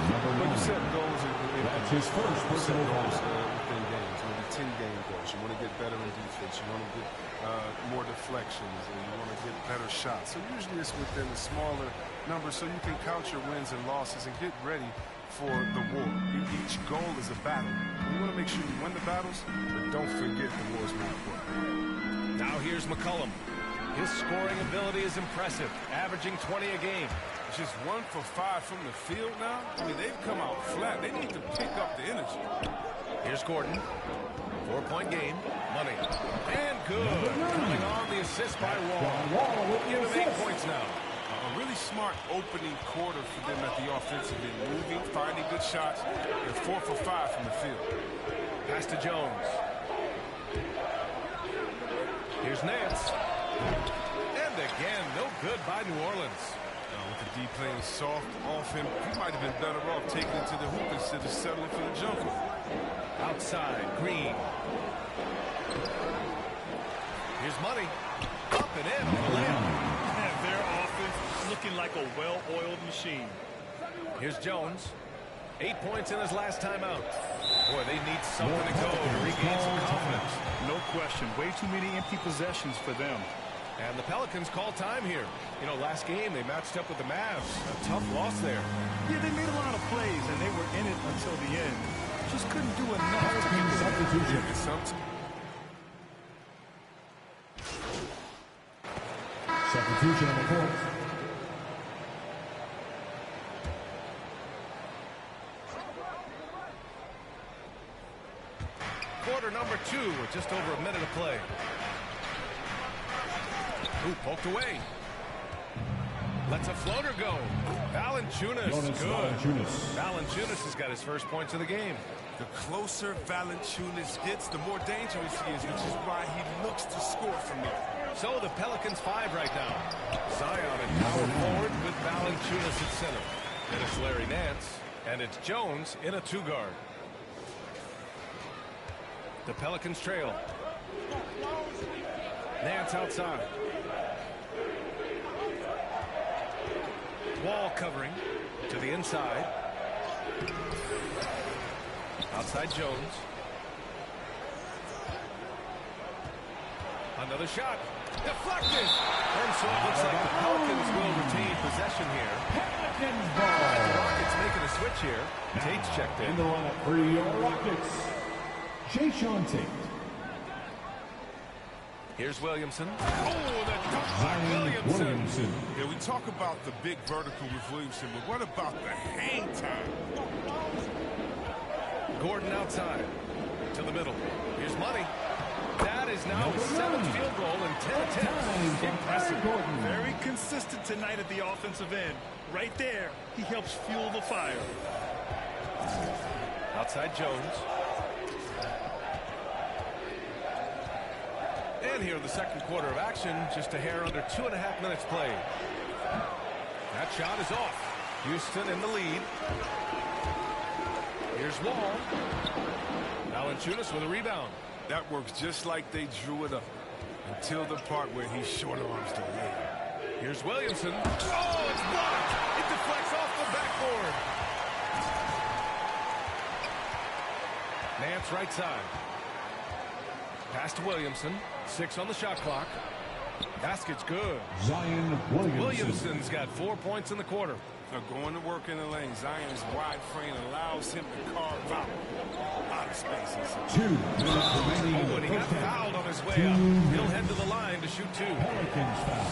But you set goals That's his first personal goals within games, maybe 10-game goals. You want to get better in defense. You want to get more deflections, and you want to get better shots. So usually it's within the smaller numbers so you can count your wins and losses and get ready for the war. Each goal is a battle. You want to make sure you win the battles, but don't forget the war's not won. Now here's McCollum. His scoring ability is impressive, averaging 20 a game. Just 1 for 5 from the field now. I mean, they've come out flat. They need to pick up the energy. Here's Gordon. 4-point game. Money. And good. Coming on the assist by Wall. Give him 8 points now. A really smart opening quarter for them at the offensive end. Moving, finding good shots. They're 4 for 5 from the field. Pass to Jones. Here's Nance. And again, no good by New Orleans. With the D playing soft off him, he might have been better off taking it to the hoop instead of settling for the jumper. Outside, Green. Here's Money. Up and in for the layup. And their offense looking like a well-oiled machine. Here's Jones. 8 points in his last time out. Boy, they need something to go to regain some confidence. No question. Way too many empty possessions for them. And the Pelicans call time here. You know, last game they matched up with the Mavs. A tough loss there. Yeah, they made a lot of plays, and they were in it until the end. Just couldn't do enough to get substitution. Substitution on the court. Quarter number 2 with just over a minute of play. Ooh, poked away. Lets a floater go. Valanciunas, good. Valanciunas has got his first points of the game. The closer Valanciunas gets, the more dangerous he is, which is why he looks to score from there. So the Pelicans 5 right now. Zion in power forward with Valanciunas at center. And it's Larry Nance. And it's Jones in a 2-guard. The Pelicans trail. Nance outside. Wall covering to the inside. Outside Jones. Another shot. Deflected. And so it looks like the Pelicans will retain possession here. Pelicans The ball. Rockets making a switch here. Tate's checked in. In the lineup for your Rockets, Jae'Sean Tate. Here's Williamson. Oh, that dunk by Williamson. Yeah, we talk about the big vertical with Williamson, but what about the hang time? Gordon outside to the middle. Here's Money. That is now his 7th field goal in 10 attempts. Impressive. Very consistent tonight at the offensive end. Right there, he helps fuel the fire. Outside Jones. And here in the second quarter of action, just a hair under 2.5 minutes played. That shot is off. Houston in the lead. Here's Wall. Valanciunas with a rebound. That works just like they drew it up until the part where he short arms the layup. Here's Williamson. Oh, it's blocked. It deflects off the backboard. Nance right side. Pass to Williamson. 6 on the shot clock. Basket's good. Zion Williamson. Williamson's got 4 points in the quarter. Now going to work in the lane. Zion's wide frame allows him to carve out a lot of spaces. 2 minutes remaining in Oh, the and he got first half. fouled on his way 2 up. minutes. He'll head to the line to shoot 2. Pelicans foul.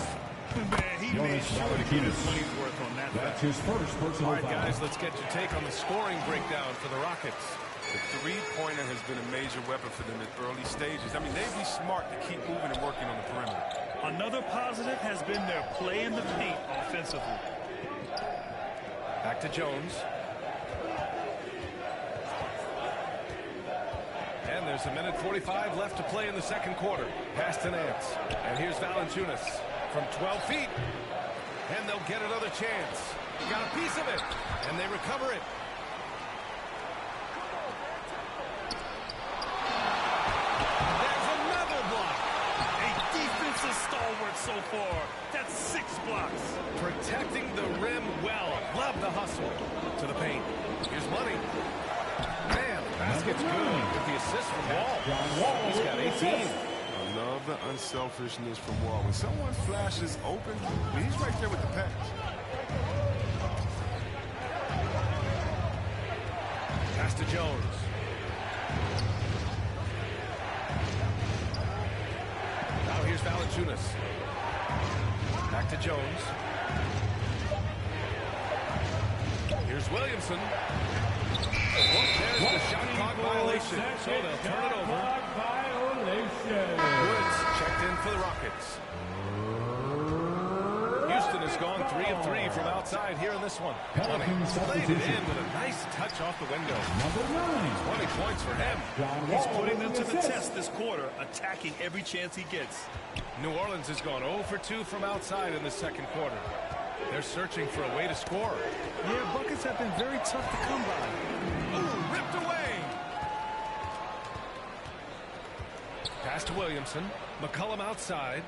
Man, he made sure to get his money's worth on that. That's his first personal All right, foul. guys, let's get your take on the scoring breakdown for the Rockets. The three-pointer has been a major weapon for them at early stages. I mean, they'd be smart to keep moving and working on the perimeter. Another positive has been their play in the paint offensively. Back to Jones. And there's 1:45 left to play in the second quarter. Pass to Nance. And here's Valanciunas from 12 feet. And they'll get another chance. Got a piece of it. And they recover it. There's another block. A defensive stalwart so far. That's 6 blocks. Protecting the rim well. Love the hustle. To the paint. money. Man, the basket's good with the assist from Wall. He's got 18. I love the unselfishness from Wall. When someone flashes open, he's right there with the pass. Pass to Jones. Now here's Valanciunas. Back to Jones. Here's Williamson. There's the shot clock violation, so they'll turn it over. Woods checked in for the Rockets. Houston has gone 3 of 3 from outside here in this one. Played it in with a nice touch off the window. 20 points for him. He's putting them to the test this quarter, attacking every chance he gets. New Orleans has gone 0 for 2 from outside in the second quarter. They're searching for a way to score. Yeah, buckets have been very tough to come by. Ooh, ripped away. Pass to Williamson. McCollum outside.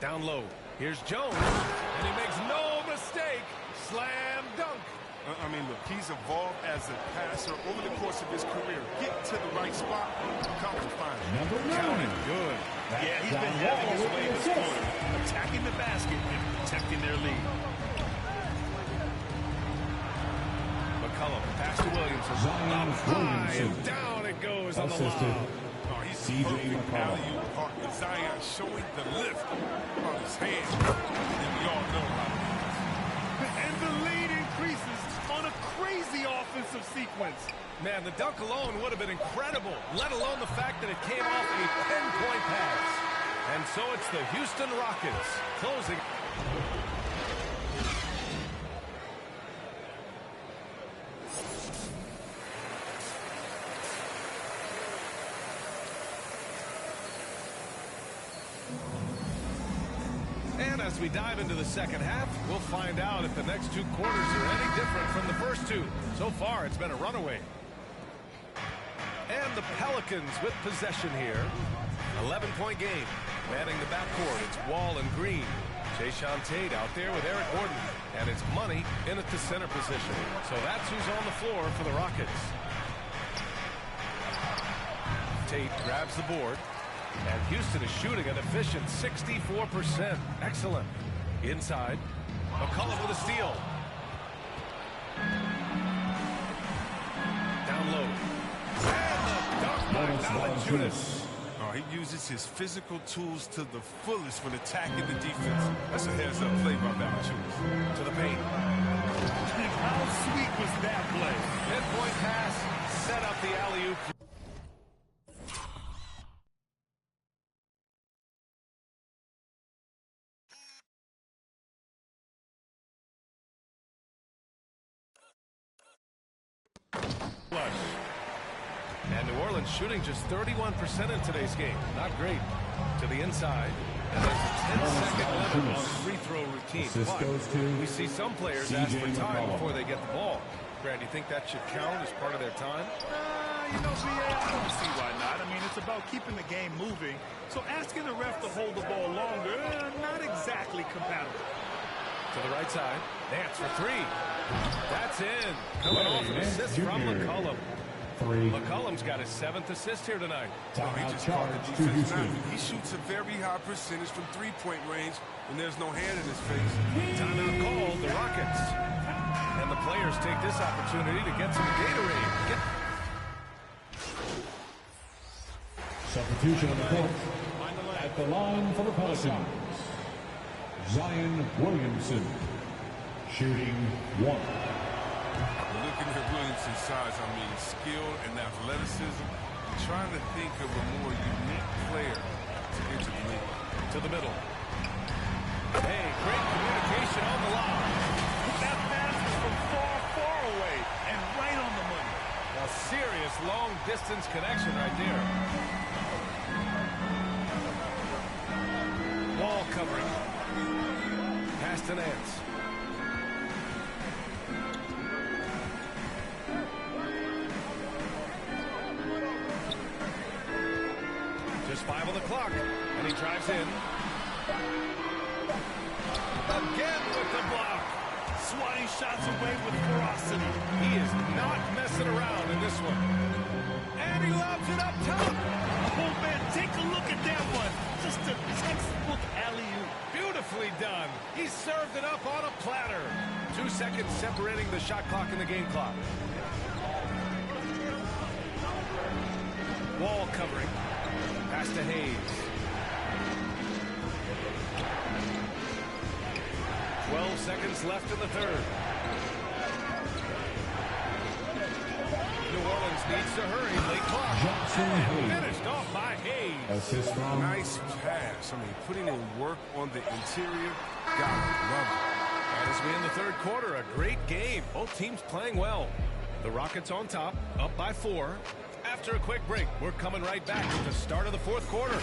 Down low. Here's Jones. And he makes no mistake. Slam dunk. I mean, look, he's evolved as a passer over the course of his career. Get to the right spot, counting fine. Counted good. Yeah, he's been having his way this quarter, attacking the basket and protecting their lead. McCollum, pass to Williamson. Up high and down it goes on the lob. Oh, he's a perfect alley-oop partner. Zion showing the lift on his hands. And we all know how it is. And the lead increases on a crazy offensive sequence. Man, the dunk alone would have been incredible, let alone the fact that it came off a 10-point pass. And so it's the Houston Rockets closing. And as we dive into the second half, we'll find out if the next 2 quarters are any different from the first 2. So far, it's been a runaway. And the Pelicans with possession here. 11-point game. Manning the backcourt, it's Wall and Green. Jayshawn Tate out there with Eric Gordon. And it's Money in at the center position. So that's who's on the floor for the Rockets. Tate grabs the board. And Houston is shooting an efficient 64%. Excellent. Inside. McCollum with a steal. Down low. And the dunk by Valanciunas. Oh, he uses his physical tools to the fullest when attacking the defense. That's a heads-up play by Valanciunas. To the paint. And how sweet was that play? Midpoint pass. Set up the alley-oop. Flush. And New Orleans shooting just 31% in today's game. Not great. To the inside. And there's a 10-second limit on the free throw routine. But we see some players ask for time before they get the ball. Grant, do you think that should count as part of their time? You know, I don't see why not. I mean, it's about keeping the game moving. So asking the ref to hold the ball longer, not exactly compatible. To the right side. Nance for 3. That's in. Coming off an assist from McCollum. McCollum's got his 7th assist here tonight. Oh, he just caught the defense now. He shoots a very high percentage from 3-point range, and there's no hand in his face. Timeout called, the Rockets. And the players take this opportunity to get some Gatorade. Substitution on the court. At the line for the Pelicans, Zion Williamson, shooting 1. Looking at Williamson's size, I mean, skill and athleticism. I'm trying to think of a more unique player to enter the league. To the middle. Hey, great communication on the line. That pass is from far, far away and right on the money. A serious long-distance connection right there. Wall covering. Pass to Nance. Just 5 on the clock, and he drives in. Again with the block. Swatting shots away with ferocity. intensity. He is not messing around in this one. And he lobs it up top. Oh, man, take a look at that one. Just a textbook alley-oop. Beautifully done. He served it up on a platter. 2 seconds separating the shot clock and the game clock. Wall covering. Pass to Hayes. 12 seconds left in the third. New Orleans needs to hurry. Late clock. Jackson And Hayes. finished off by Hayes. Assist from Nice pass. I mean, putting in work on the interior. Got it. Love it. As we end the third quarter, a great game. Both teams playing well. The Rockets on top, up by 4. After a quick break, we're coming right back at the start of the fourth quarter.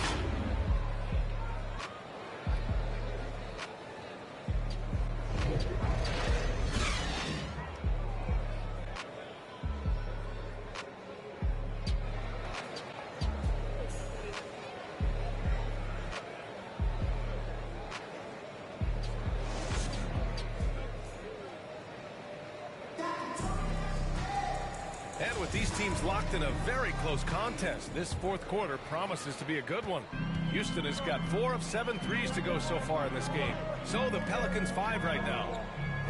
And with these teams locked in a very close contest, this fourth quarter promises to be a good one. Houston has got 4 of 7 threes to go so far in this game. So the Pelicans 5 right now.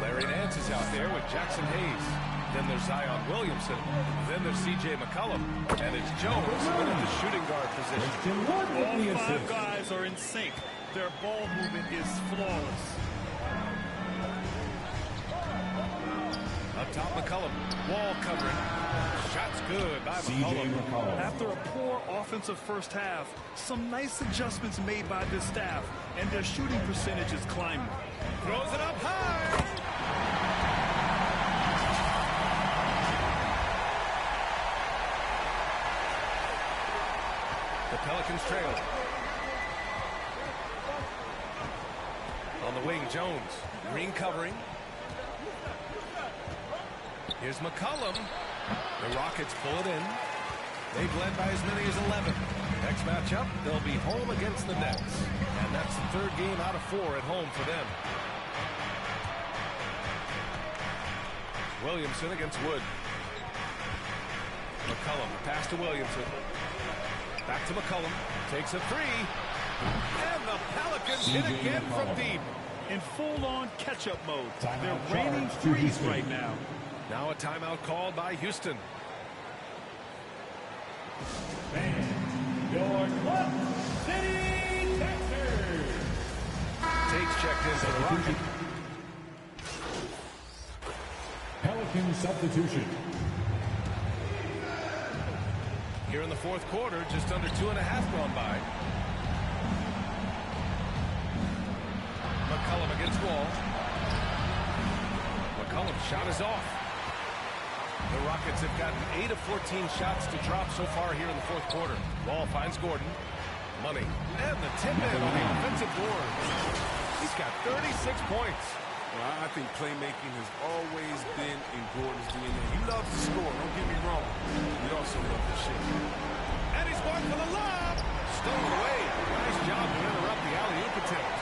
Larry Nance is out there with Jackson Hayes. Then there's Zion Williamson. Then there's C.J. McCollum. And it's Jones in at the shooting guard position. Christian Wood with the All 5 assist. guys are in sync. Their ball movement is flawless. Up top, McCollum. Wall covering. Shots good by C.J. McCollum. McCollum. After a poor offensive first half, some nice adjustments made by this staff, and their shooting percentage is climbing. Throws it up high. The Pelicans trail. On the wing, Jones. Green covering. Here's McCollum. The Rockets pull it in. They've led by as many as 11. Next matchup, they'll be home against the Nets. And that's the third game out of 4 at home for them. Williamson against Wood. McCollum, pass to Williamson. Back to McCollum. Takes a 3. And the Pelicans hit C.J. again from McCollum. deep. In full-on catch-up mode, Timeout they're raining charge to threes Houston. right now. Now a timeout called by Houston. Your Club City Texans. Tate's checked in for the Rockets. Pelican substitution. Here in the fourth quarter, just under 2.5 gone by. McCollum against Wall. McCollum's shot is off. The Rockets have gotten 8 of 14 shots to drop so far here in the fourth quarter. Wall finds Gordon. Money. And the tip in on the offensive board. He's got 36 points. Well, I think playmaking has always been in Gordon's DNA. He loves to score, don't get me wrong. He also loves to shoot. And he's going for the lob. Stolen away. Nice job to interrupt the alley-oop attempt.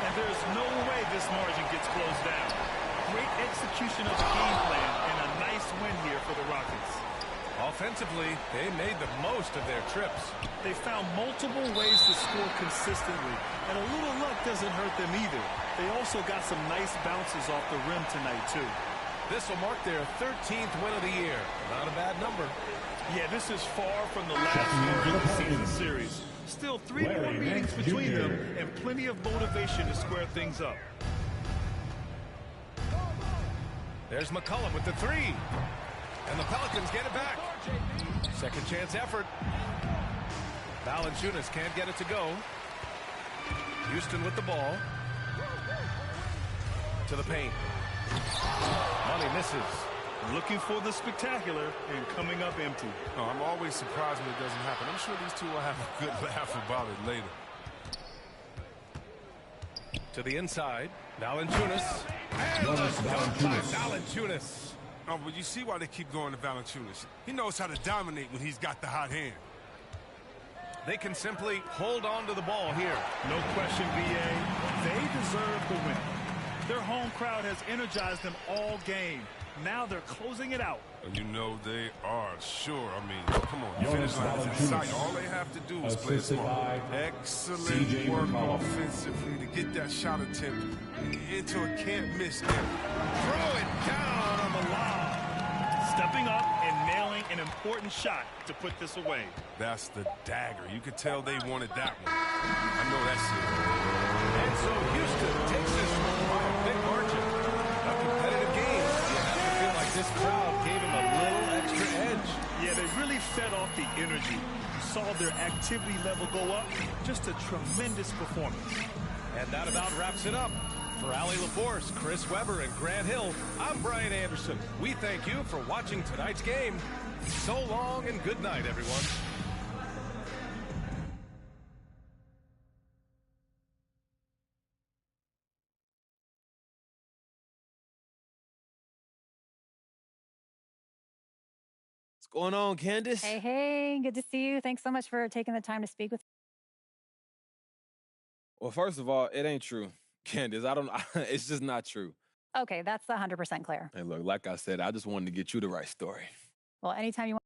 And there's no way this margin gets closed down. Great execution of the game plan and a nice win here for the Rockets. Offensively, they made the most of their trips. They found multiple ways to score consistently, and a little luck doesn't hurt them either. They also got some nice bounces off the rim tonight, too. This will mark their 13th win of the year. Not a bad number. Yeah, this is far from the last win of the season series. Still 3 more Larry meetings Nance between Jr. them and plenty of motivation to square things up. There's McCollum with the 3. And the Pelicans get it back. Second chance effort. Valanciunas can't get it to go. Houston with the ball. To the paint. Money misses. Looking for the spectacular and coming up empty. No, I'm always surprised when it doesn't happen. I'm sure these two will have a good laugh about it later. To the inside. Valanciunas. And Jonas the dunk by Valanciunas. Valanciunas. Oh, but you see why they keep going to Valanciunas. He knows how to dominate when he's got the hot hand. They can simply hold on to the ball here. No question, BA. They deserve the win. Their home crowd has energized them all game. Now they're closing it out. You know they are, sure. I mean, come on, the finish line is in sight. All they have to do is play smart. Excellent work offensively to get that shot attempt into a can't-miss area. Throw it down on the lob. Stepping up and nailing an important shot to put this away. That's the dagger. You could tell they wanted that one. I know that's it. And so Houston takes this one by a big margin. A competitive game. You have to feel like this crowd gave him a little extra edge. Yeah, they really fed off the energy. You saw their activity level go up. Just a tremendous performance. And that about wraps it up. For Allie LaForce, Chris Webber, and Grant Hill, I'm Brian Anderson. We thank you for watching tonight's game. So long and good night, everyone. What's going on, Candace? Hey, hey, good to see you. Thanks so much for taking the time to speak with me. Well, first of all, it ain't true. Candace, it's just not true. Okay, that's 100% clear. Hey, look, like I said, I just wanted to get you the right story. Well, anytime you want.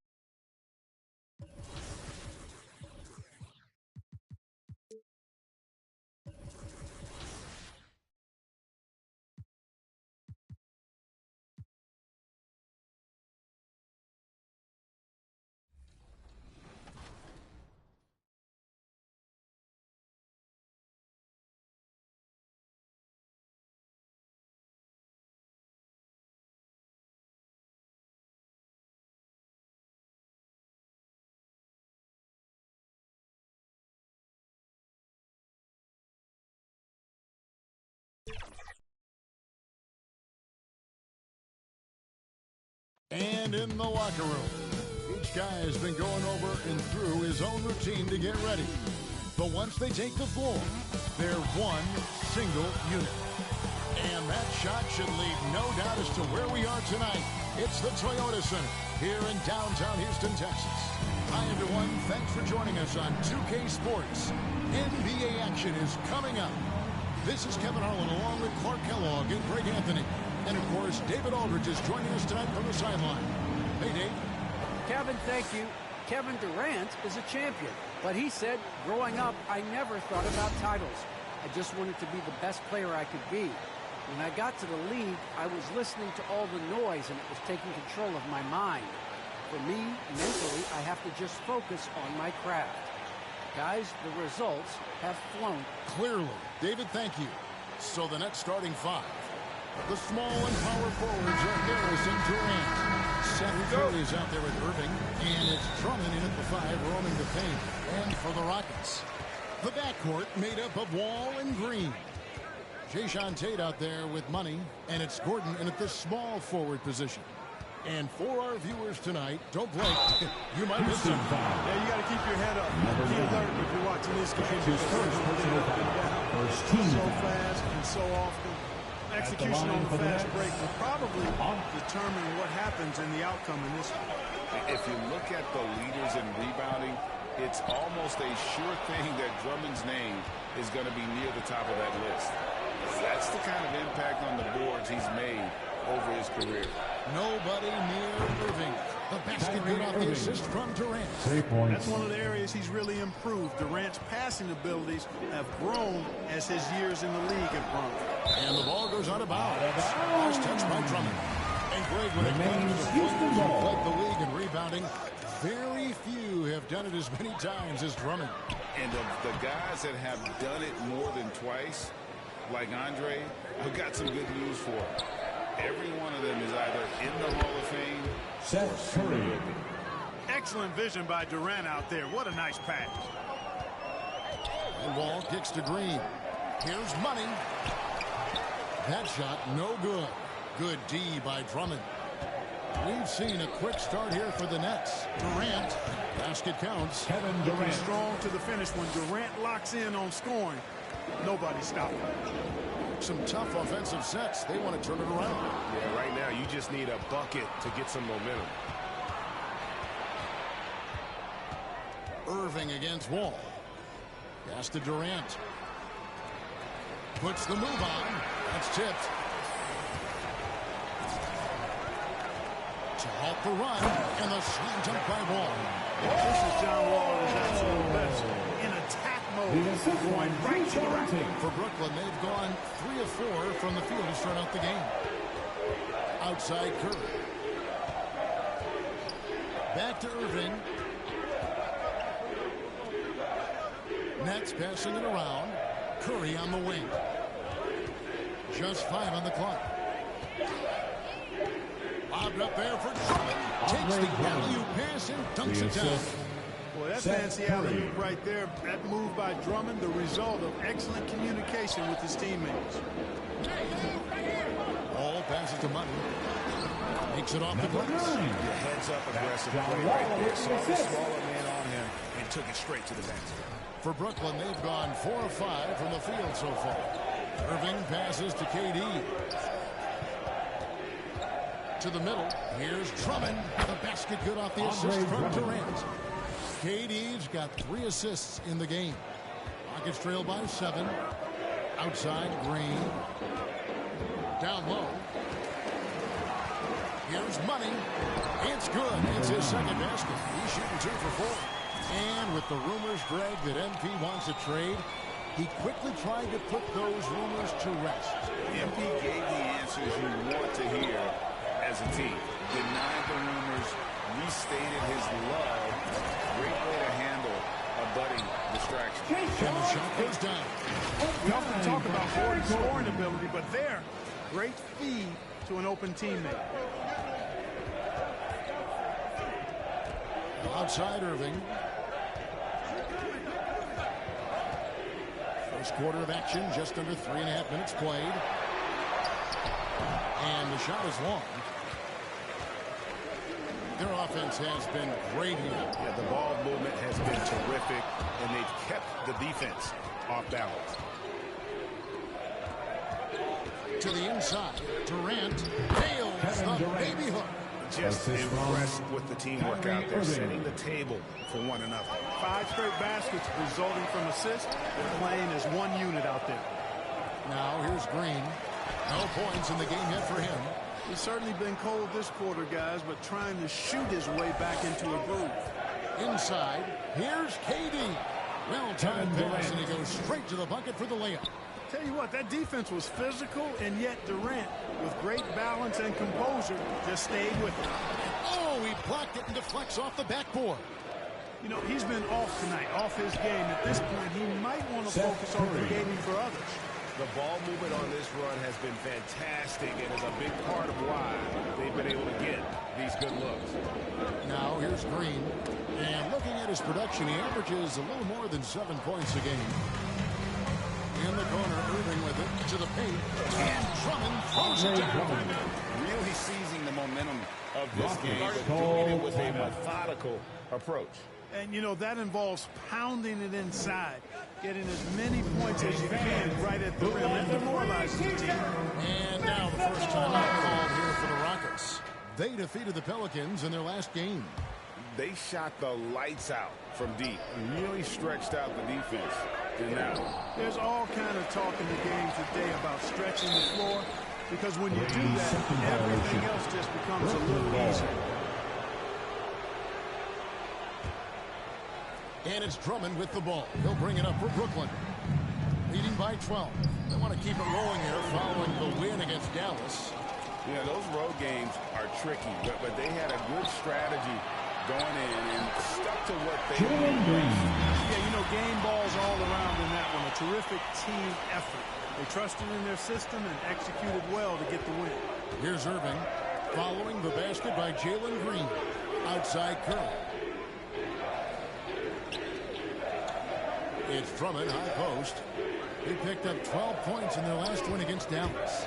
And in the locker room, each guy has been going over and through his own routine to get ready. But once they take the floor, they're one single unit. And that shot should leave no doubt as to where we are tonight. It's the Toyota Center here in downtown Houston, Texas. Hi, everyone. Thanks for joining us on 2K Sports. NBA action is coming up. This is Kevin Harlan along with Clark Kellogg and Greg Anthony. And, of course, David Aldridge is joining us tonight from the sideline. Hey, Dave. Kevin, thank you. Kevin Durant is a champion, but he said, growing up, I never thought about titles. I just wanted to be the best player I could be. When I got to the league, I was listening to all the noise, and it was taking control of my mind. For me, mentally, I have to just focus on my craft. Guys, the results have flown. Clearly. David, thank you. So the next starting five. The small and power forwards are Harris and Durant. Seth Curry is out there with Irving. And it's Drummond in at the five, roaming the paint. And for the Rockets, the backcourt made up of Wall and Green. Jayshawn Tate out there with Money. And it's Gordon in at the small forward position. And for our viewers tonight, don't blink. You might miss them. Yeah, you got to keep your head up. Be alert if you're watching this game. His first personal foul. First team so foul. fast and so often. Execution on the fast break will probably determine what happens in the outcome in this one. If you look at the leaders in rebounding, it's almost a sure thing that Drummond's name is going to be near the top of that list. That's the kind of impact on the boards he's made over his career. Nobody near Irving. The basket good off the assist from Durant. That's one of the areas he's really improved. Durant's passing abilities have grown as his years in the league have grown. And the ball goes out of bounds. Last touch by Drummond. And Greg, when it comes to the players who led the league in rebounding, very few have done it as many times as Drummond. And the guys that have done it more than twice, like Andre, I've got some good news for him. Every one of them is either in the Hall of Fame Seth Curry. Excellent vision by Durant out there. What a nice pass. And Wall kicks to Green. Here's Money. That shot no good. Good D by Drummond. We've seen a quick start here for the Nets. Durant. Basket counts. Kevin Looking Durant. strong to the finish. When Durant locks in on scoring, nobody stopping him. Some tough offensive sets. They want to turn it around. Yeah, right now you just need a bucket to get some momentum. Irving against Wall. Pass to Durant. Puts the move on. That's tipped. to halt the run, and the slam dunk by Wall. This is John Wall at his absolute best. In attack mode, going right to the rack. For Brooklyn, they've gone 3 of 4 from the field to start out the game. Outside Curry. Back to Irving. Nets passing it around. Curry on the wing. Just 5 on the clock. Lobbed up there for Drummond. Takes the alley-oop pass and dunks it down. Boy, that fancy alley-oop right there, that move by Drummond, the result of excellent communication with his teammates. Ball passes to Money. Makes it off the glass. Your heads-up aggressive play right there. Saw the smaller man on him and took it straight to the basket. For Brooklyn, they've gone 4 of 5 from the field so far. Irving passes to KD. To the middle. Here's Drummond. The basket good off the assist from Durant. KD's got 3 assists in the game. Rockets trail by 7. Outside, Green. Down low. Here's Money. It's good. It's his second basket. He's shooting 2 for 4. And with the rumors, Greg, that MP wants a trade, he quickly tried to put those rumors to rest. MP gave the answers you want to hear as a team. Denied the rumors, restated his love. Great way to handle a budding distraction. And the shot goes down. We often talk about Gordon's scoring ability, but there, great feed to an open teammate. Outside Irving. First quarter of action, just under 3.5 minutes played. And the shot is long. Their offense has been great here. Yeah, the ball movement has been terrific, and they've kept the defense off balance. To the inside, Durant nails the baby hook. Just impressed with the teamwork out there, setting the table for one another. 5 straight baskets resulting from assists. They're playing as one unit out there. Now here's Green. No points in the game yet for him. He's certainly been cold this quarter, guys, but trying to shoot his way back into a groove. Inside, here's KD. Well-timed pass, and he goes straight to the bucket for the layup. Tell you what, that defense was physical, and yet Durant, with great balance and composure, just stayed with it. Oh, he blocked it and deflects off the backboard. You know, he's been off tonight, off his game. At this point, he might want to focus on creating for others. The ball movement on this run has been fantastic and is a big part of why they've been able to get these good looks. Now here's Green. And looking at his production, he averages a little more than 7 points a game. In the corner, Irving with it to the paint. And Drummond throws it down. Really seizing the momentum of this game, but doing it with a methodical approach. And, you know, that involves pounding it inside, getting as many points as you can right at the rim. That demoralizes the team. And now the first time out called here for the Rockets. They defeated the Pelicans in their last game. They shot the lights out from deep, really stretched out the defense. And now, there's all kind of talk in the game today about stretching the floor, because when you do that, everything else just becomes a little easier. And it's Drummond with the ball. He'll bring it up for Brooklyn. Leading by 12. They want to keep it rolling here following the win against Dallas. Yeah, those road games are tricky, but they had a good strategy going in and stuck to what they did. Yeah, you know, game balls all around in that one. A terrific team effort. They trusted in their system and executed well to get the win. Here's Irving following the basket by Jalen Green. Outside Curry. It's Drummond, high post. He picked up 12 points in their last win against Dallas.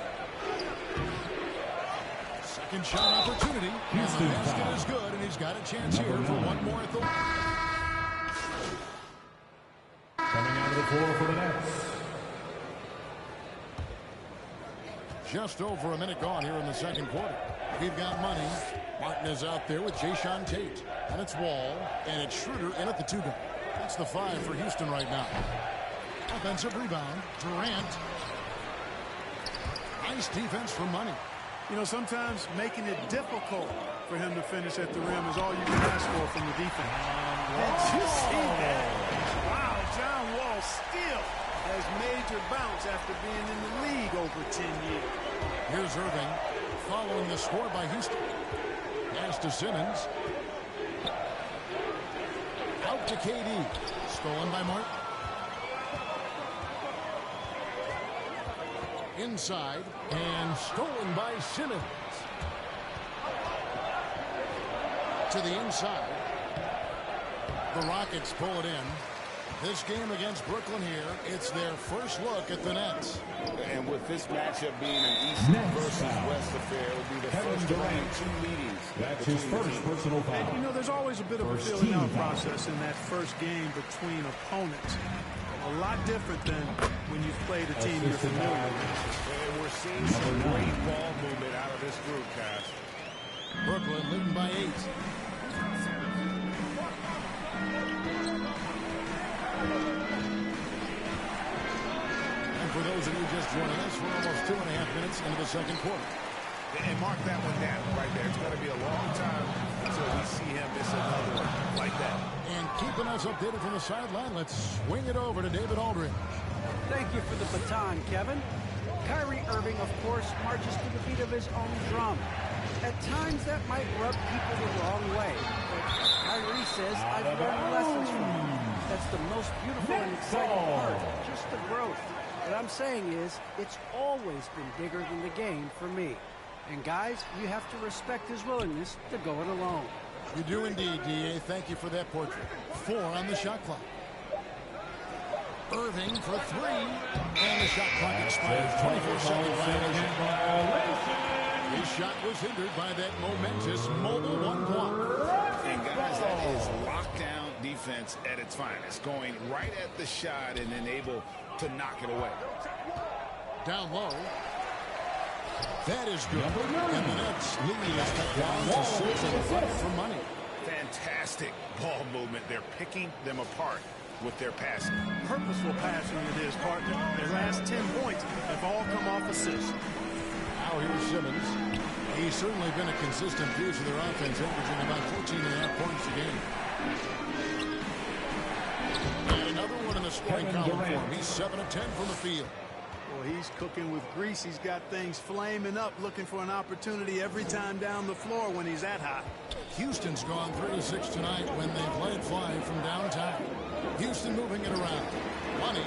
Second shot opportunity. And the basket is good, and he's got a chance here for one more at the line. Coming out of the floor for the Nets. Just over a minute gone here in the second quarter. We've got Money. Martin is out there with Jayshawn Tate. And it's Wall. And it's Schroeder in at the 2-gun. That's the 5 for Houston right now. Offensive rebound. Durant. Nice defense from Money. You know, sometimes making it difficult for him to finish at the rim is all you can ask for from the defense. Did you see that? Wow, John Wall still has major bounce after being in the league over 10 years. Here's Irving following the score by Houston. Pass to Simmons. Out to KD. Stolen by Martin. Inside and stolen by Simmons. To the inside. The Rockets pull it in. This game against Brooklyn here, it's their first look at the Nets. And with this matchup being an East versus West affair, it will be the first of only 2 meetings. That's his first personal foul. And, you know, there's always a bit of a feeling out process in that first game between opponents. A lot different than when you've played a team you're familiar with. And we're seeing some great ball movement out of this group, guys. Brooklyn leading by 8. For those of you just joining us, we're almost 2.5 minutes into the second quarter. And mark that one down right there. It's going to be a long time until we see him miss another one like that. And keeping us updated from the sideline, let's swing it over to David Aldridge. Thank you for the baton, Kevin. Kyrie Irving, of course, marches to the beat of his own drum. At times, that might rub people the wrong way. But Kyrie says, I've learned lessons from him. That's the most beautiful and exciting part, just the growth. What I'm saying is, it's always been bigger than the game for me. And guys, you have to respect his willingness to go it alone. You do indeed, D.A. Thank you for that portrait. 4 on the shot clock. Irving for 3. And the shot clock expires. 24-second violation. His shot was hindered by that momentous mobile one block. And guys, that is lockdown defense at its finest. Going right at the shot and then able to knock it away. Down low. That is good. And the Nets lead is cut down to 6 and a fight for money. Fantastic ball movement. They're picking them apart with their passing. Purposeful passing it is, partner. Their last 10 points have all come off assists. Now here's Simmons. He's certainly been a consistent piece of their offense, averaging about 14.5 points a game. And another one in the scoring column for him. He's 7 of 10 from the field. Well, he's cooking with grease. He's got things flaming up, looking for an opportunity every time down the floor when he's that hot. Houston's gone 3 of 6 tonight when they've led 5 from downtown. Houston moving it around. Money.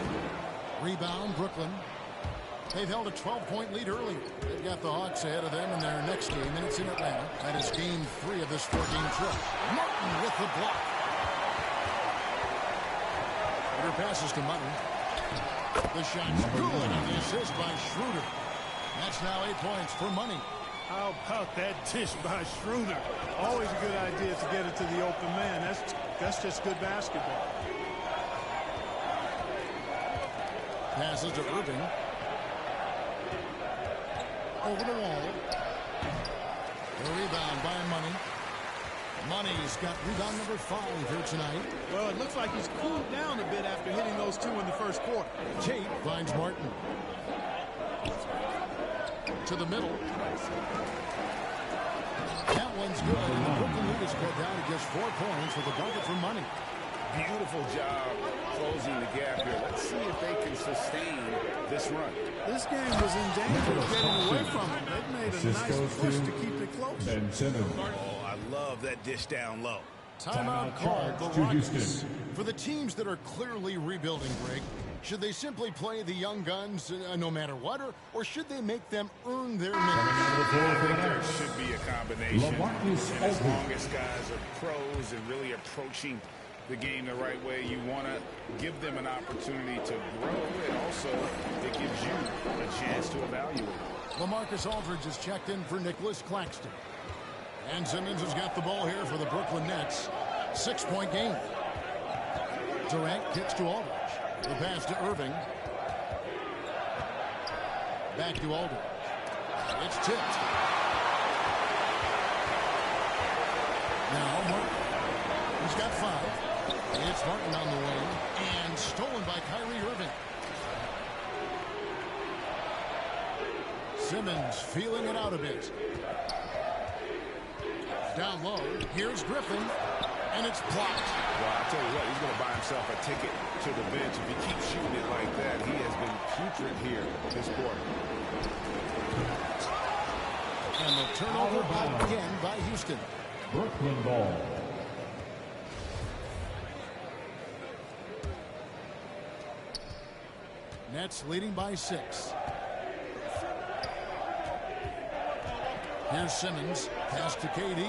Rebound, Brooklyn. They've held a 12-point lead early. They've got the Hawks ahead of them in their next game, and it's in Atlanta. That is game 3 of this 4-game trip. Martin with the block. Better passes to Money. The shot's good, and the assist by Schroeder. That's now 8 points for Money. How about that dish by Schroeder? Always a good idea to get it to the open man. That's just good basketball. Passes to Irving. Over the wall. The rebound by Money. Money's got rebound number 5 here tonight. Well, it looks like he's cooled down a bit after hitting those 2 in the first quarter. Tate finds Martin. To the middle. That one's good. And the Brooklyn lead is cut down to just 4 points with a bucket for Money. Beautiful job closing the gap here. Let's see if they can sustain this run. This game was in danger of getting away from them. They've made a nice push to keep it close. Ben Simmons. Oh, I love that dish down low. Timeout called the Rockets. For the teams that are clearly rebuilding, Greg, should they simply play the young guns no matter what, or should they make them earn their minutes? I think there should be a combination. And as long as guys are pros and really approaching the game the right way, you want to give them an opportunity to grow, and also it gives you a chance to evaluate. LaMarcus Aldridge is checked in for Nicholas Claxton. And Simmons has got the ball here for the Brooklyn Nets. 6-point game. Durant kicks to Aldridge. The pass to Irving. Back to Aldridge. It's tipped. Now Martin. He's got 5. It's Martin on the wing. And stolen by Kyrie Irving. Simmons feeling it out a bit. Down low, here's Griffin, and it's blocked. Well, I tell you what, he's going to buy himself a ticket to the bench if he keeps shooting it like that. He has been putrid here this quarter. And the turnover again by Houston. Brooklyn ball. Nets leading by 6. Here's Simmons. Pass to KD.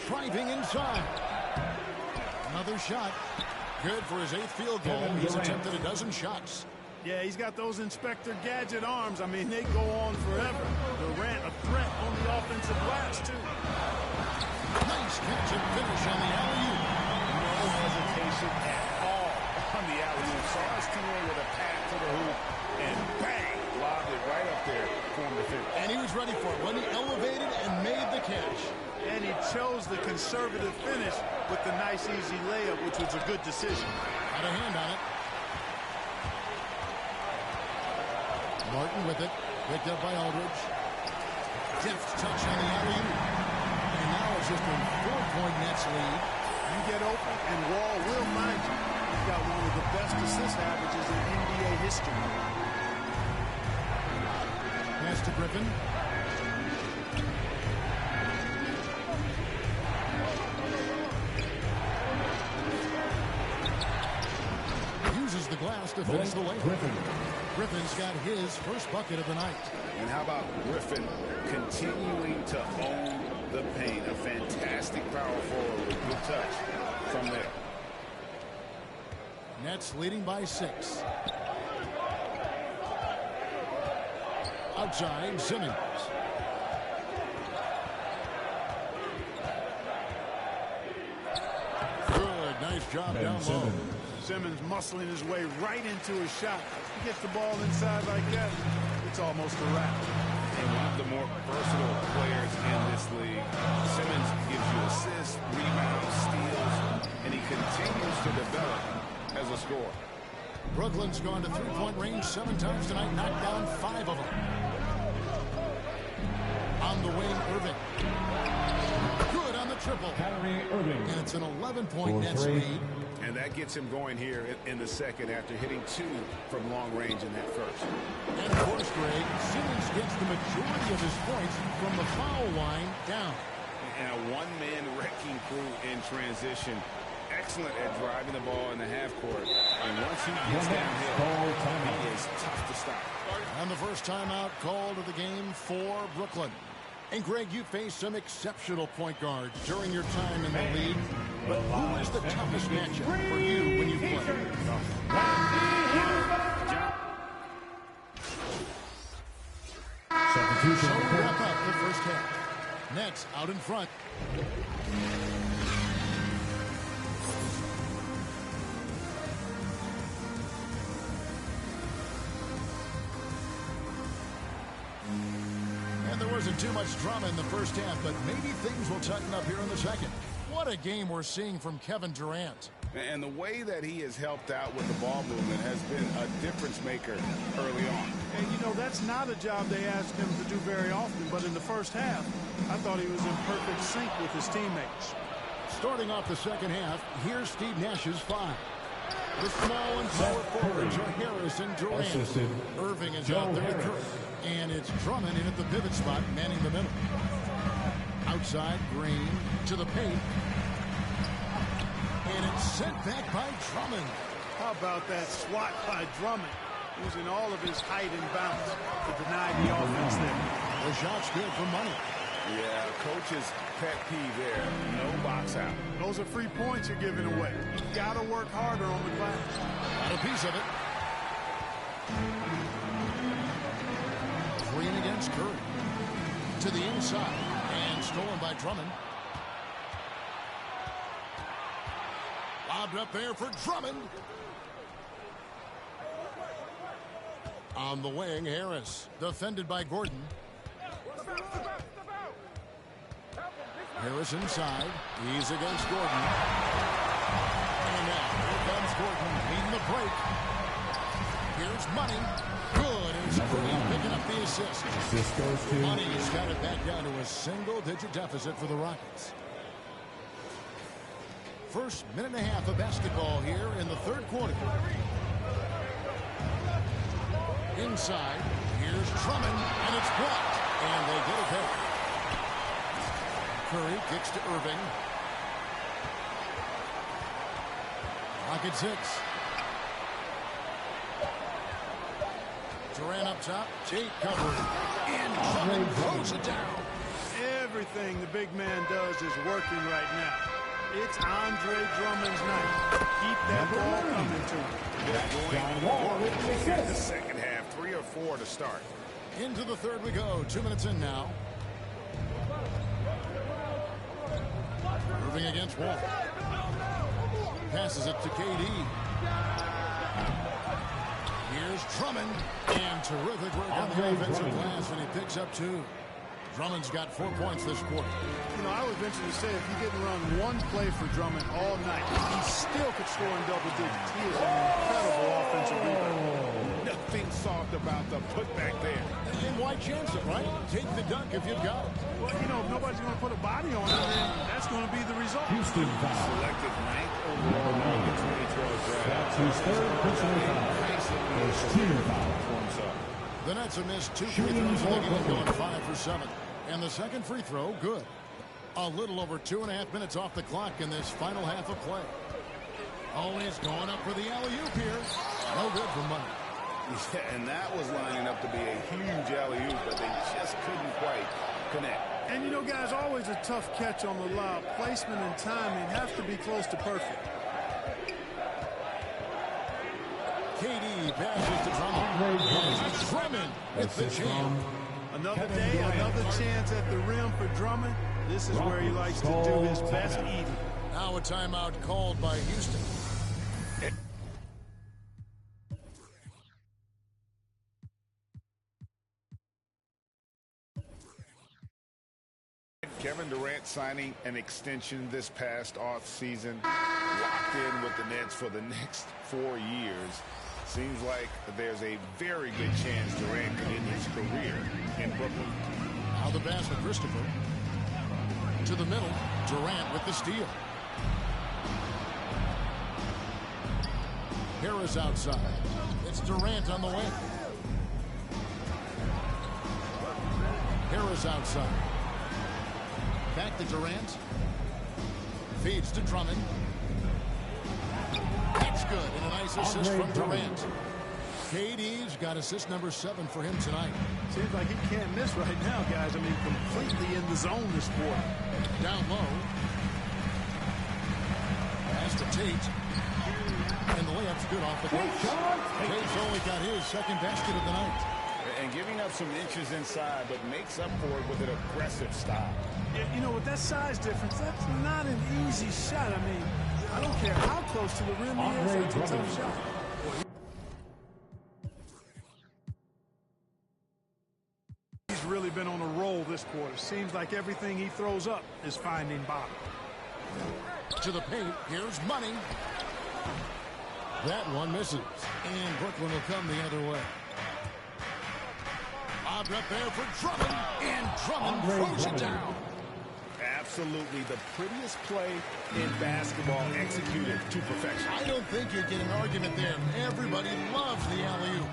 Driving inside. Another shot. Good for his 8th field goal. He's attempted a dozen shots. Yeah, he's got those Inspector Gadget arms. I mean, they go on forever. Durant, a threat on the offensive glass, too. Nice catch and finish on the alley-oop. No hesitation at all on the alley-oop. Saw his teammate with a pass to the hoop, and bang, lobbed it right up there for him to finish. And he was ready for it when he elevated and made the catch. And he chose the conservative finish with the nice, easy layup, which was a good decision. Had a hand on it. Martin with it. Picked up by Aldridge. Deft touch on the alley-oop. And now it's just a 4-point Nets lead. You get open, and Wall will find you. He's got one of the best assist averages in NBA history. Pass to Griffin. Uses the glass to finish the layup. Griffin's got his first bucket of the night. And how about Griffin continuing to own the paint? A fantastic power forward with good touch from there. Nets leading by 6. Outside, Simmons. Good, nice job down low. Simmons muscling his way right into his shot. He gets the ball inside like that, it's almost a wrap. And one of the more versatile players in this league. Simmons gives you assists, rebounds, steals, and he continues to develop as a scorer. Brooklyn's gone to 3-point range 7 times tonight, knocked down 5 of them. On the wing, Irving. Good on the triple. Kyrie Irving. And it's an 11-point Nets lead. And that gets him going here in the second after hitting 2 from long range in that first. And of course, Greg, Simmons gets the majority of his points from the foul line down. And a one-man wrecking crew in transition. Excellent at driving the ball in the half court. And once he gets downhill, he is tough to stop. And the first timeout called of the game for Brooklyn. And Greg, you faced some exceptional point guards during your time in the league. But who is the toughest matchup for you when you play? Substitution. So we wrap up the first half. Nets out in front. And there wasn't too much drama in the first half, but maybe things will tighten up here in the second. What a game we're seeing from Kevin Durant. And the way that he has helped out with the ball movement has been a difference maker early on. And, you know, that's not a job they ask him to do very often, but in the first half, I thought he was in perfect sync with his teammates. Starting off the second half, here's Steve Nash's 5. The small and power forwards are Harris and Durant. Assisted Irving is Joe out there to Harris. Curry. And it's Drummond in at the pivot spot, manning the middle. Outside, Green to the paint. And it's sent back by Drummond. How about that swat by Drummond, using all of his height and bounce to deny the offense there. The shot's good for money. Yeah, coach's pet peeve there. No box out. Those are free points you're giving away. You gotta work harder on the glass. Got a piece of it. Green against Curry. To the inside. And stolen by Drummond. Lobbed up there for Drummond. On the wing, Harris. Defended by Gordon. Harris inside. He's against Gordon. And now, here comes Gordon leading the break. Here's Money. Good, and Here's Curry picking up the assist. Assist goes to Money's got it back down to a single-digit deficit for the Rockets. First minute and a half of basketball here in the third quarter. Inside, here's Drummond, and it's blocked. And they get it back. Curry kicks to Irving. Rocket 6. Durant up top. Tate covered. And Drummond throws it down. Everything the big man does is working right now. It's Andre Drummond's night. Keep that ball coming to him. Here's the second half, 3 or 4 to start. Into the third we go. 2 minutes in now. Irving against Wall. Passes it to KD. Here's Drummond. And terrific work on the offensive glass, and he picks up 2. Drummond's got 4 points this quarter. You know, I would venture to say if you didn't run one play for Drummond all night, he still could score in double digits. He is an incredible offensive rebounder. Nothing soft about the putback there. And why chance it, right? Take the dunk if you've got it. Well, you know, if nobody's going to put a body on it, then that's going to be the result. Houston foul. Selected 9th overall in the 2012 draft. That's his third personal foul. His team foul. The Nets have missed 2 free throws in the game, going 5 for 7. And the second free throw, good. A little over 2.5 minutes off the clock in this final half of play. Always going up for the alley-oop here. No good for money. Yeah, and that was lining up to be a huge alley-oop, but they just couldn't quite connect. And, you know, guys, always a tough catch on the lob. Placement and timing have to be close to perfect. KD passes to Drummond. Drummond with the jam. Another day, another chance at the rim for Drummond. This is where he likes to do his best eating. Now a timeout called by Houston. Kevin Durant signing an extension this past offseason, locked in with the Nets for the next 4 years. Seems like there's a very good chance Durant could end his career in Brooklyn. Now the pass to Christopher. To the middle. Durant with the steal. Harris outside. It's Durant on the wing. Harris outside. Back to Durant. Feeds to Drummond. That's good. And a nice assist from Durant. KD's got assist number 7 for him tonight. Seems like he can't miss right now, guys. I mean, completely in the zone this quarter. Down low. Pass to Tate. And the layup's good off the post. Tate's only got his second basket of the night. And giving up some inches inside, but makes up for it with an aggressive style. You know, with that size difference, that's not an easy shot. I mean, I don't care how close to the rim he is. That's a tough shot. He's really been on a roll this quarter. Seems like everything he throws up is finding bottom. To the paint. Here's Money. That one misses. And Brooklyn will come the other way. Lobbed up there for Drummond. And Drummond throws it down. Absolutely the prettiest play in basketball executed to perfection. I don't think you'd get an argument there. Everybody loves the alley-oop.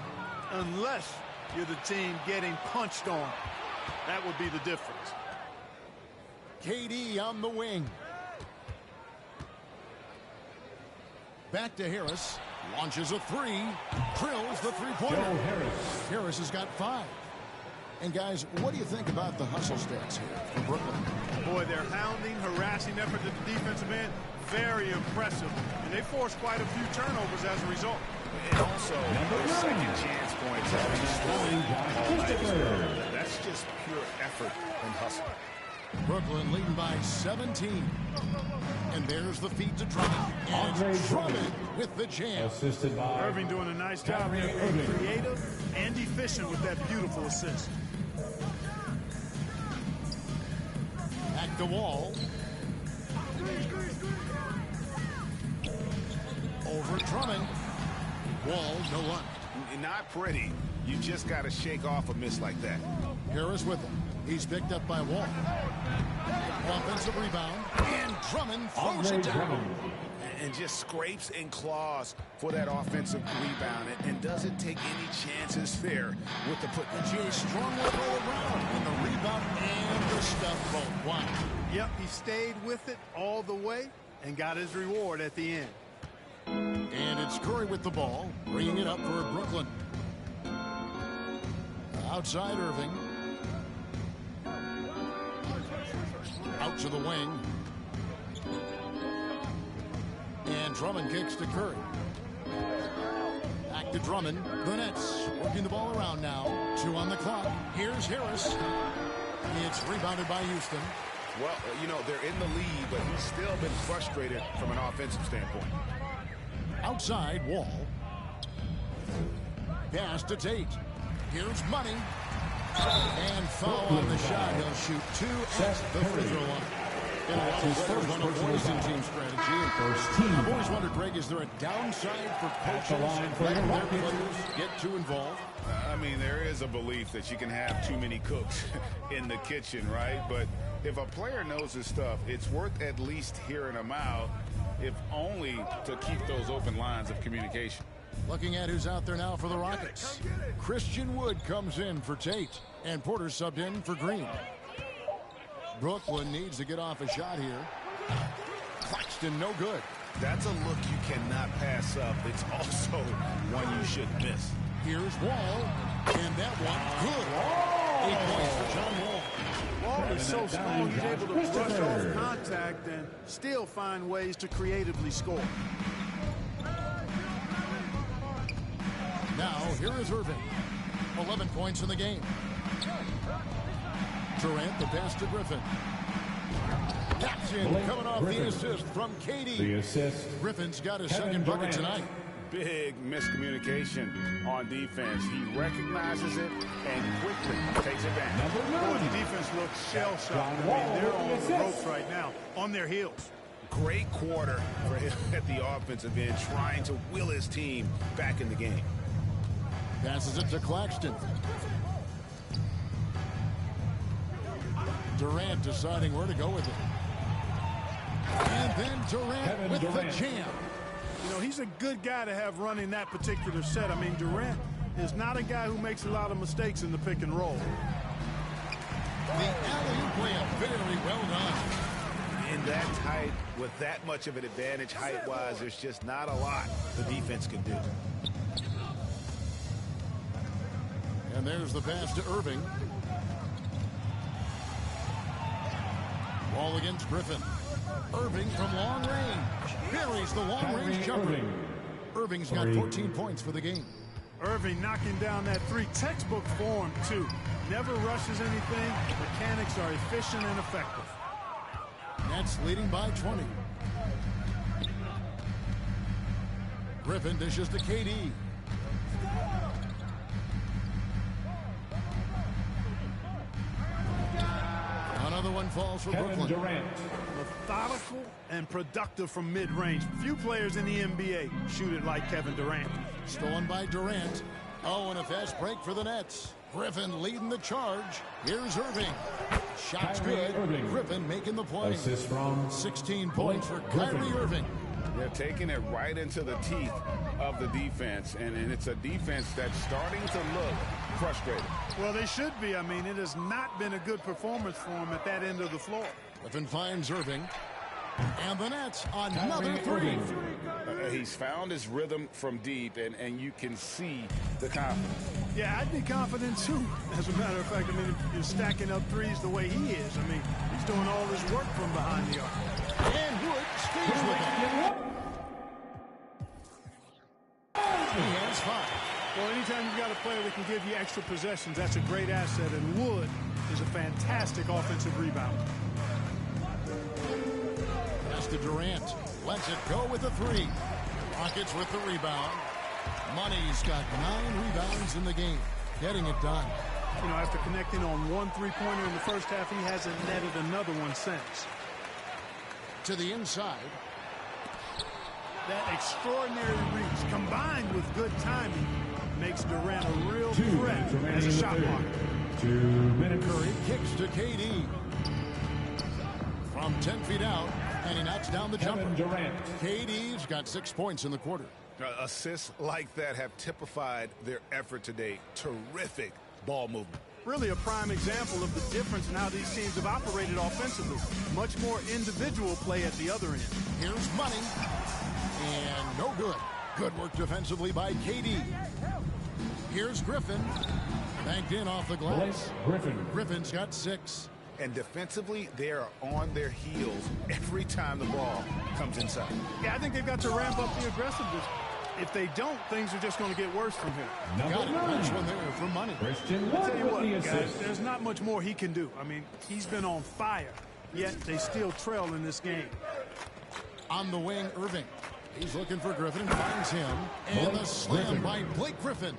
Unless you're the team getting punched on. That would be the difference. KD on the wing. Back to Harris. Launches a 3. Drills the three-pointer. Harris has got 5. And, guys, what do you think about the hustle stats here for Brooklyn? Boy, their hounding, harassing effort at the defensive end, very impressive. And they forced quite a few turnovers as a result. And also, their second chance points have been destroyed all night. That's just pure effort and hustle. Brooklyn leading by 17. And there's the feed to Drummond. And Drummond with the jam. Assisted by Irving doing a nice job there, being creative and efficient with that beautiful assist. Back to Wall. Over Drummond. Wall, no one. Not pretty. You just got to shake off a miss like that. Harris with him. He's picked up by Wall. Offensive rebound, and Drummond throws it down. And just scrapes and claws for that offensive rebound and doesn't take any chances there with the put. G strong all around in the rebound and the stuff both. Wow. Yep, he stayed with it all the way and got his reward at the end. And it's Curry with the ball, bringing it up for Brooklyn. Outside Irving. Out to the wing. And Drummond kicks to Curry. Back to Drummond. The Nets working the ball around now. 2 on the clock. Here's Harris. It's rebounded by Houston. Well, you know, they're in the lead, but he's still been frustrated from an offensive standpoint. Outside, Wall. Pass to Tate. Here's Money. And foul on the shot. He'll shoot 2 at the free throw line. One of poison team strategy. I've always wondered, Greg, is there a downside for coaches letting their players get too involved? I mean, there is a belief that you can have too many cooks in the kitchen, right? But if a player knows his stuff, it's worth at least hearing him out, if only to keep those open lines of communication. Looking at who's out there now for the Rockets. Christian Wood comes in for Tate, and Porter subbed in for Green. Brooklyn needs to get off a shot here. Claxton, no good. That's a look you cannot pass up. It's also one you shouldn't miss. Here's Wall, and that one good. 8 points for John Wall. Wall is so strong, he's able to brush off contact and still find ways to creatively score. Now, here is Irving. 11 points in the game. Durant, the pass to Griffin. That's in, coming off the assist from KD. The assist. Griffin's got his second bucket tonight. Big miscommunication on defense. He recognizes it and quickly takes advantage. Boy, the defense looks shell-shocked. I mean, they're on the ropes right now, on their heels. Great quarter for him at the offensive end, trying to will his team back in the game. Passes it to Claxton. Durant deciding where to go with it. And then Durant with the jam. You know, he's a good guy to have running that particular set. I mean, Durant is not a guy who makes a lot of mistakes in the pick and roll. The alley-oop layup, very well done. In that tight, with that much of an advantage height-wise, there's just not a lot the defense can do. And there's the pass to Irving. Ball against Griffin. Irving from long range. Buries the long-range jumper. Irving's got 14 points for the game. Irving knocking down that 3. Textbook form, too. Never rushes anything. Mechanics are efficient and effective. Nets leading by 20. Griffin dishes to KD. Another one falls for Brooklyn. Durant. Methodical and productive from mid-range. Few players in the NBA shoot it like Kevin Durant. Stolen by Durant. Oh, and a fast break for the Nets. Griffin leading the charge. Here's Irving. Shot's good. Irving. Griffin making the play. Assist from 16 points for Kyrie Irving. They're taking it right into the teeth of the defense, and it's a defense that's starting to look frustrated. Well, they should be. I mean, it has not been a good performance for them at that end of the floor. Griffin finds Irving. And the Nets, another 3. He's found his rhythm from deep, and you can see the confidence. Yeah, I'd be confident, too. As a matter of fact, I mean, if you're stacking up threes the way he is, I mean, he's doing all this work from behind the arc. And Wood stays with him. He has 5. Well, anytime you've got a player that can give you extra possessions, that's a great asset, and Wood is a fantastic offensive rebounder. Pass to Durant. Lets it go with a 3. Rockets with the rebound. Money's got 9 rebounds in the game. Getting it done. You know, after connecting on 1 3-pointer in the first half, he hasn't netted another one since. To the inside. That extraordinary reach, combined with good timing, makes Durant a real 2 threat minutes remaining as a in the shot third. blocker. 2 minutes. Curry kicks to KD. From 10 feet out, and he knocks down the jumper. Kevin Durant. KD's got 6 points in the quarter. Assists like that have typified their effort today. Terrific ball movement. Really a prime example of the difference in how these teams have operated offensively. Much more individual play at the other end. Here's Money. And no good. Good work defensively by KD. Here's Griffin. Banked in off the glass. Blake Griffin. Griffin's got 6. And defensively, they are on their heels every time the ball comes inside. Yeah, I think they've got to ramp up the aggressiveness. If they don't, things are just going to get worse from here. Got it. Nice 9. one there for Money. Christian I'll Wood tell you with what, the guys, assist. there's not much more he can do. I mean, he's been on fire, yet they still trail in this game. On the wing, Irving. He's looking for Griffin and finds him. And Blake the slam Griffin. by Blake Griffin.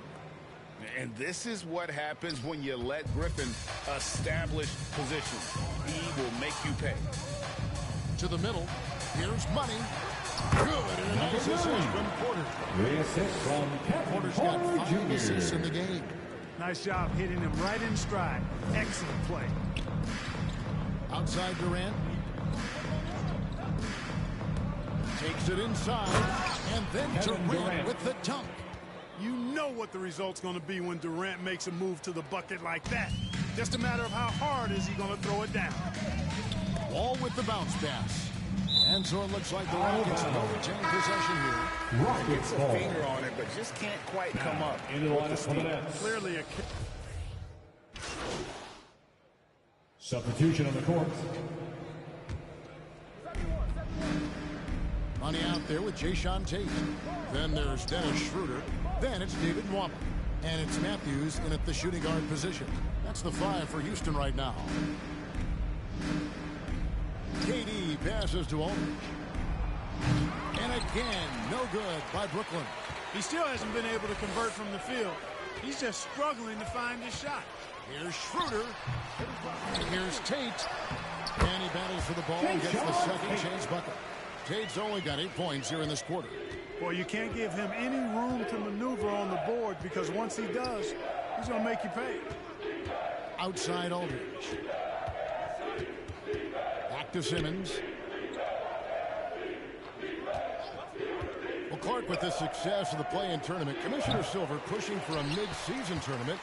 And this is what happens when you let Griffin establish position. He will make you pay. To the middle. Here's Money. Good. And a nice assist from Porter. 3 assists from Kevin Porter's got Porter 5 assists in Jr. the game. Nice job hitting him right in stride. Excellent play. Outside Durant. Takes it inside. And then Kevin Durant Durant. with the dunk. You know what the result's going to be when Durant makes a move to the bucket like that. Just a matter of how hard is he going to throw it down. Wall with the bounce pass. And so it looks like the Rockets will retain possession here. Rockets Gets a ball. finger on it, but just can't quite come up. Into the with lineup for the steal. Nets. Clearly a... Substitution on the court. Money out there with Jayshawn Tate. Then there's Dennis Schroeder. Then it's David Nwaba. And it's Matthews in at the shooting guard position. That's the 5 for Houston right now. KD passes to Aldridge. And again, no good by Brooklyn. He still hasn't been able to convert from the field. He's just struggling to find his shot. Here's Schroeder. Here's Tate. And he battles for the ball and gets the second chance bucket. Tate's only got 8 points here in this quarter. Boy, you can't give him any room to maneuver on the board because once he does, he's going to make you pay. Outside Aldridge. Back to Simmons. Well, Clark, with the success of the play-in tournament, Commissioner Silver pushing for a mid-season tournament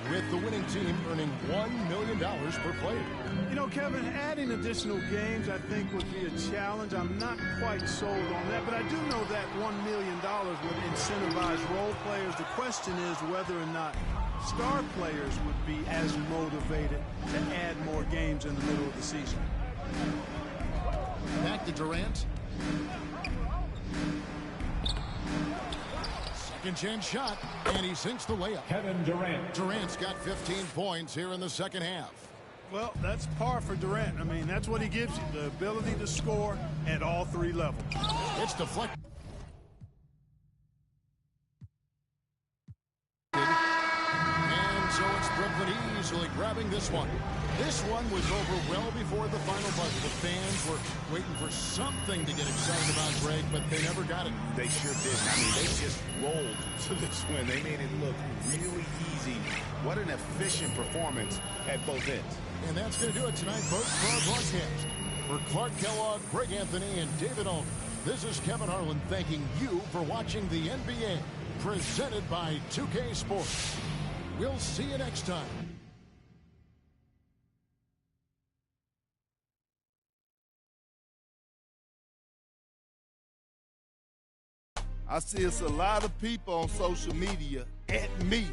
with the winning team earning $1 million per player. You know, Kevin, adding additional games I think would be a challenge. I'm not quite sold on that, but I do know that $1 million would incentivize role players. The question is whether or not star players would be as motivated to add more games in the middle of the season. Back to Durant. Second chance shot, and he sinks the layup. Kevin Durant. Durant's got 15 points here in the second half. Well, that's par for Durant. I mean, that's what he gives you, the ability to score at all 3 levels. It's deflected. And so it's Brooklyn easily grabbing this one. This one was over well before the final buzzer. The fans were waiting for something to get excited about, Greg, but they never got it. They sure did. I mean, they just rolled to this win. They made it look really easy. What an efficient performance at both ends. And that's going to do it tonight, folks, for our broadcast. For Clark Kellogg, Greg Anthony, and David Aldridge, this is Kevin Harlan thanking you for watching the NBA, presented by 2K Sports. We'll see you next time. I see it's a lot of people on social media at me.